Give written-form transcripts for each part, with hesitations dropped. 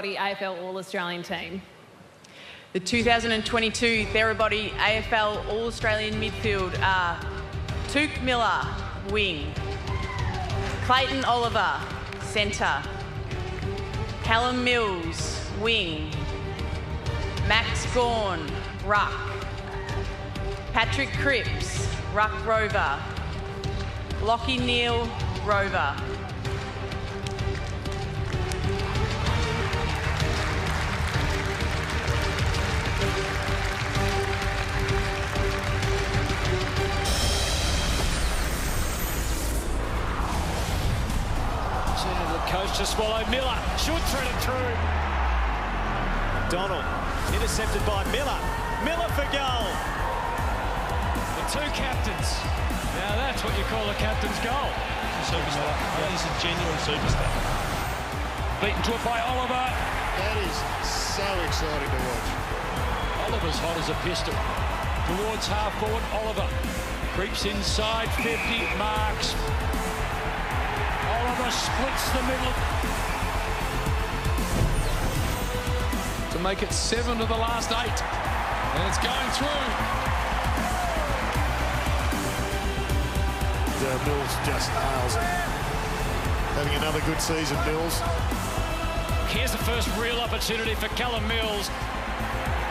AFL All-Australian team. The 2022 Therabody AFL All-Australian midfield are Touk Miller, wing; Clayton Oliver, centre; Callum Mills, wing; Max Gawn, ruck; Patrick Cripps, ruck rover; Lockie Neal, rover. Coast to swallow. Miller should thread it through. Donald intercepted by Miller. Miller for goal. The two captains. Now that's what you call a captain's goal. Superstar. Yeah, he's a genuine superstar. Beaten to it by Oliver. That is so exciting to watch. Oliver's hot as a pistol. Towards half forward, Oliver creeps inside 50, marks. Oliver splits the middle. To make it 7 of the last 8. And it's going through. Mills just nails it. Having another good season, Mills. Here's the first real opportunity for Callum Mills.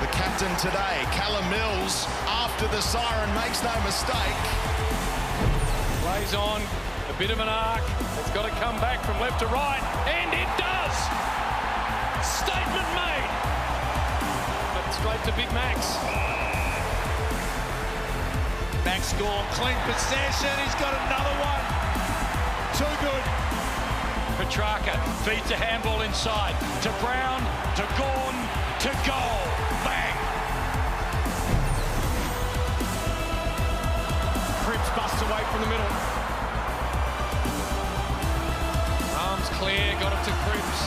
The captain today, Callum Mills, after the siren, makes no mistake. Plays on. A bit of an arc. It's got to come back from left to right. And it does! Statement made. But straight to Big Max. Max Gawn, clean possession. He's got another one. Too good. Petrarca feeds a handball inside. To Brown, to Gawn, to goal. Bang! Cripps busts away from the middle. Arms clear, got it to Cripps.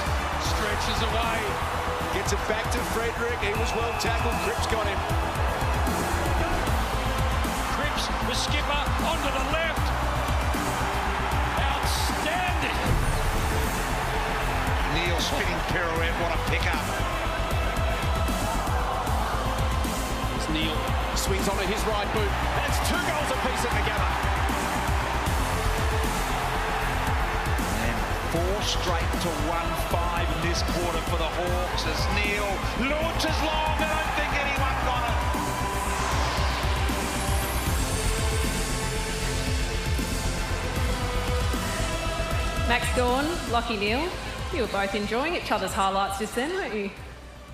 Stretches away. Gets it back to Frederick. He was well tackled. Cripps got him. Cripps, the skipper, onto the left. Outstanding. Neal spinning pirouette. What a pickup. It's Neal. Swings onto his right boot. That's 2 goals apiece together. 4 straight to 1-5 in this quarter for the Hawks as Neal launches long. I don't think anyone got it. Max Gawn, Lockie Neal, you were both enjoying each other's highlights just then, weren't you?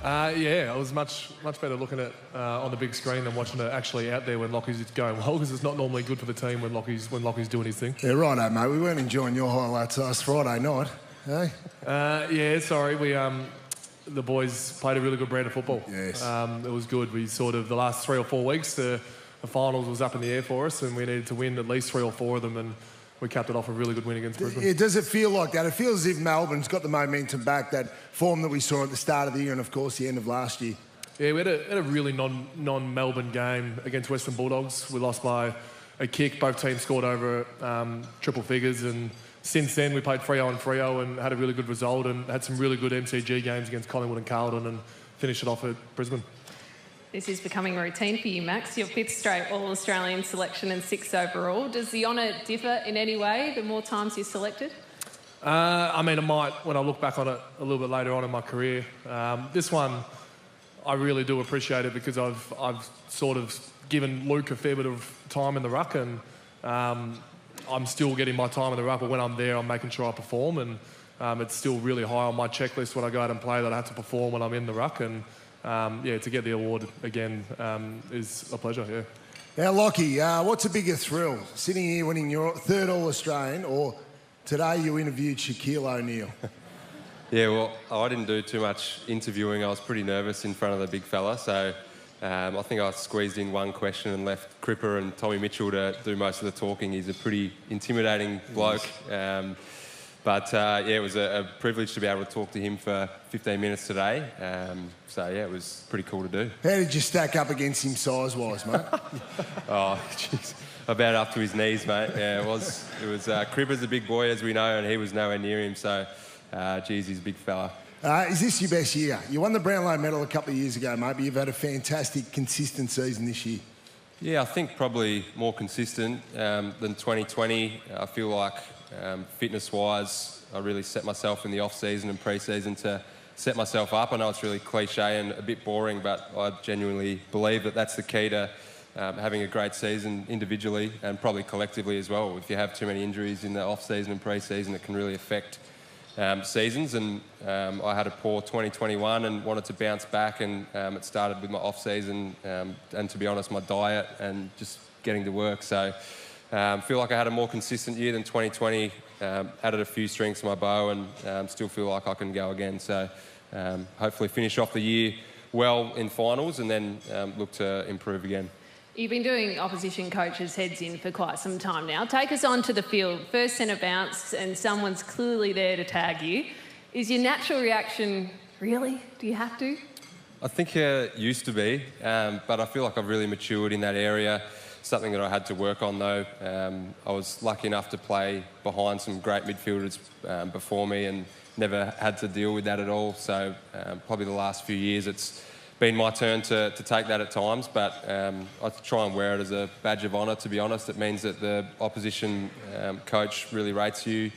Yeah, it was much better looking at on the big screen than watching it actually out there when Lockie's going well, because it's not normally good for the team when Lockie's doing his thing. Yeah, righto, mate. We weren't enjoying your highlights last Friday night, eh? Yeah, sorry. The boys played a really good brand of football. Yes. It was good. We sort of, the last 3 or 4 weeks, the finals was up in the air for us, and we needed to win at least 3 or 4 of them, and we capped it off a really good win against Brisbane. Yeah, does it feel like that? It feels as if Melbourne's got the momentum back, that form that we saw at the start of the year and, of course, the end of last year. Yeah, we had a really non-Melbourne game against Western Bulldogs. We lost by a kick. Both teams scored over triple figures, and since then we played Freo and Freo and had a really good result and had some really good MCG games against Collingwood and Carlton and finished it off at Brisbane. This is becoming routine for you, Max. Your 5th straight All-Australian selection and 6th overall. Does the honour differ in any way the more times you're selected? I mean, it might when I look back on it a little bit later on in my career. This one, I really do appreciate it because I've sort of given Luke a fair bit of time in the ruck, and I'm still getting my time in the ruck, but when I'm there, I'm making sure I perform, and it's still really high on my checklist when I go out and play that I have to perform when I'm in the ruck, and yeah, to get the award again is a pleasure, yeah. Now, Lockie, what's a bigger thrill? Sitting here winning your 3rd All-Australian, or today you interviewed Shaquille O'Neal? Yeah, well, I didn't do too much interviewing. I was pretty nervous in front of the big fella, so I think I squeezed in one question and left Cripper and Tommy Mitchell to do most of the talking. He's a pretty intimidating bloke. But yeah, it was a privilege to be able to talk to him for 15 minutes today. So yeah, it was pretty cool to do. How did you stack up against him size-wise, mate? Oh, jeez. About up to his knees, mate. Yeah, it was. Cribber's a big boy, as we know, and he was nowhere near him. So, geez, he's a big fella. Is this your best year? You won the Brownlow medal a couple of years ago, mate, but you've had a fantastic, consistent season this year. Yeah, I think probably more consistent than 2020. I feel like fitness-wise, I really set myself in the off-season and pre-season to set myself up. I know it's really cliche and a bit boring, but I genuinely believe that that's the key to having a great season individually and probably collectively as well. If you have too many injuries in the off-season and pre-season, it can really affect seasons. And I had a poor 2021 and wanted to bounce back, and it started with my off-season and, to be honest, my diet and just getting to work. So I feel like I had a more consistent year than 2020, added a few strings to my bow, and still feel like I can go again. So hopefully finish off the year well in finals and then look to improve again. You've been doing opposition coaches' heads in for quite some time now. Take us on to the field. First centre bounce and someone's clearly there to tag you. Is your natural reaction, really? Do you have to? I think it used to be, but I feel like I've really matured in that area. Something that I had to work on though. I was lucky enough to play behind some great midfielders before me and never had to deal with that at all. So probably the last few years it's been my turn to take that at times, but I try and wear it as a badge of honour, to be honest. It means that the opposition coach really rates you,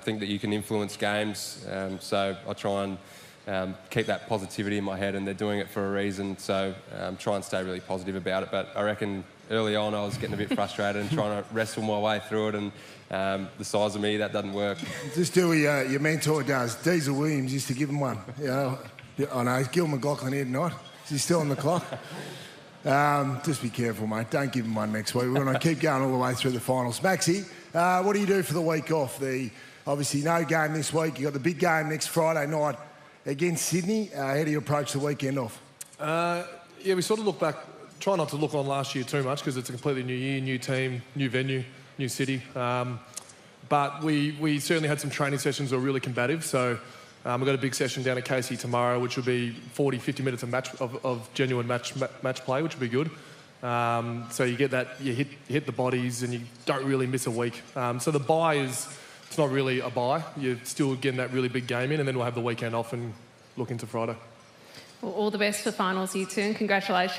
think that you can influence games. So I try and keep that positivity in my head, and they're doing it for a reason. So try and stay really positive about it. But I reckon early on I was getting a bit frustrated and trying to wrestle my way through it, and the size of me, that doesn't work. Just do what your mentor does. Diesel Williams used to give him one. You know, I know, Gil McLaughlin here tonight. Is he still on the clock? Just be careful, mate. Don't give him one next week. We're going to keep going all the way through the finals. Maxie, what do you do for the week off? Obviously no game this week. You've got the big game next Friday night against Sydney. How do you approach the weekend off? Yeah, we sort of look back, try not to look on last year too much because it's a completely new year, new team, new venue, new city. But we certainly had some training sessions that were really combative. So we've got a big session down at Casey tomorrow, which will be 40, 50 minutes of genuine match play, which will be good. So you get that, you hit the bodies and you don't really miss a week. So the bye it's not really a bye. You're still getting that really big game in, and then we'll have the weekend off and look into Friday. Well, all the best for finals, you two, and congratulations.